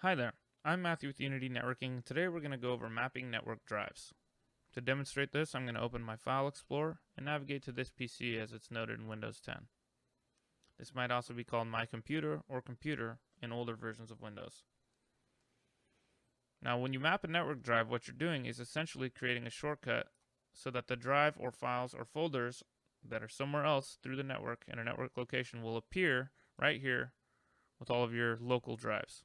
Hi there, I'm Matthew with Unity Networking. Today we're going to go over mapping network drives. To demonstrate this, I'm going to open my File Explorer and navigate to this PC as it's noted in Windows 10. This might also be called My Computer or Computer in older versions of Windows. Now, when you map a network drive, what you're doing is essentially creating a shortcut so that the drive or files or folders that are somewhere else through the network in a network location will appear right here with all of your local drives.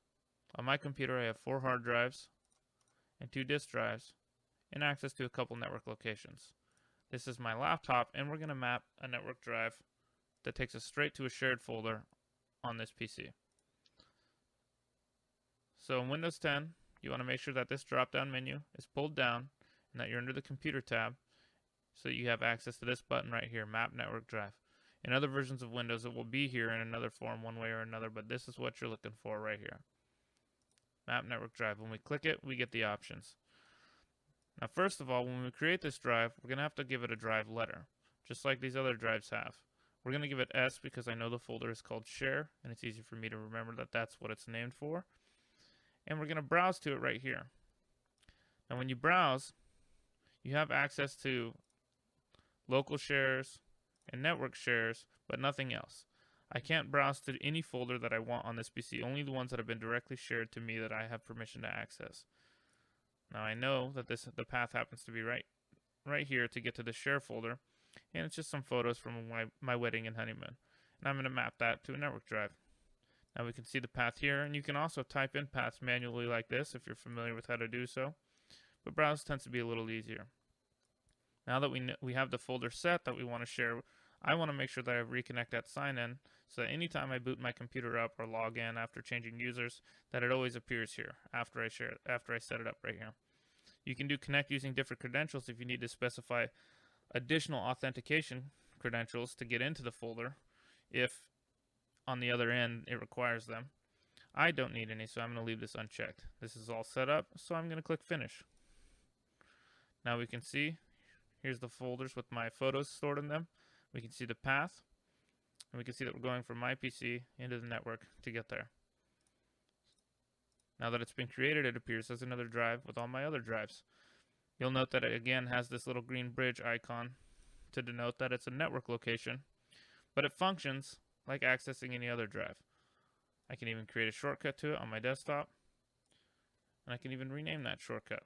On my computer, I have 4 hard drives and 2 disk drives and access to a couple network locations. This is my laptop, and we're going to map a network drive that takes us straight to a shared folder on this PC. So in Windows 10, you want to make sure that this drop-down menu is pulled down and that you're under the Computer tab so that you have access to this button right here, Map Network Drive. In other versions of Windows, it will be here in another form one way or another, but this is what you're looking for right here. Map Network Drive. When we click it, we get the options. Now, first of all, when we create this drive, we're going to have to give it a drive letter, just like these other drives have. We're going to give it S because I know the folder is called Share, and it's easy for me to remember that that's what it's named for. And we're going to browse to it right here. Now, when you browse, you have access to local shares and network shares, but nothing else. I can't browse to any folder that I want on this PC, only the ones that have been directly shared to me that I have permission to access. Now I know that the path happens to be right here to get to the share folder, and it's just some photos from my wedding and honeymoon. And I'm going to map that to a network drive. Now we can see the path here, and you can also type in paths manually like this if you're familiar with how to do so. But browse tends to be a little easier. Now that we have the folder set that we want to share, I want to make sure that I reconnect that sign in so that anytime I boot my computer up or log in after changing users, that it always appears here after I set it up right here. You can do connect using different credentials if you need to specify additional authentication credentials to get into the folder if on the other end it requires them. I don't need any, so I'm going to leave this unchecked. This is all set up, so I'm going to click finish. Now we can see here's the folders with my photos stored in them. We can see the path, and we can see that we're going from my PC into the network to get there. Now that it's been created, it appears as another drive with all my other drives. You'll note that it again has this little green bridge icon to denote that it's a network location, but it functions like accessing any other drive. I can even create a shortcut to it on my desktop, and I can even rename that shortcut.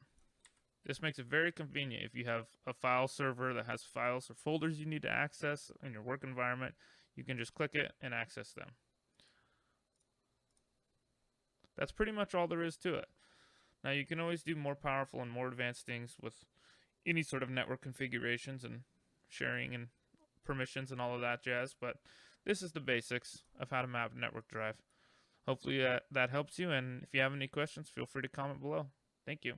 This makes it very convenient if you have a file server that has files or folders you need to access in your work environment. You can just click it and access them. That's pretty much all there is to it. Now you can always do more powerful and more advanced things with any sort of network configurations and sharing and permissions and all of that jazz, but this is the basics of how to map a network drive. Hopefully that helps you, and if you have any questions, feel free to comment below. Thank you.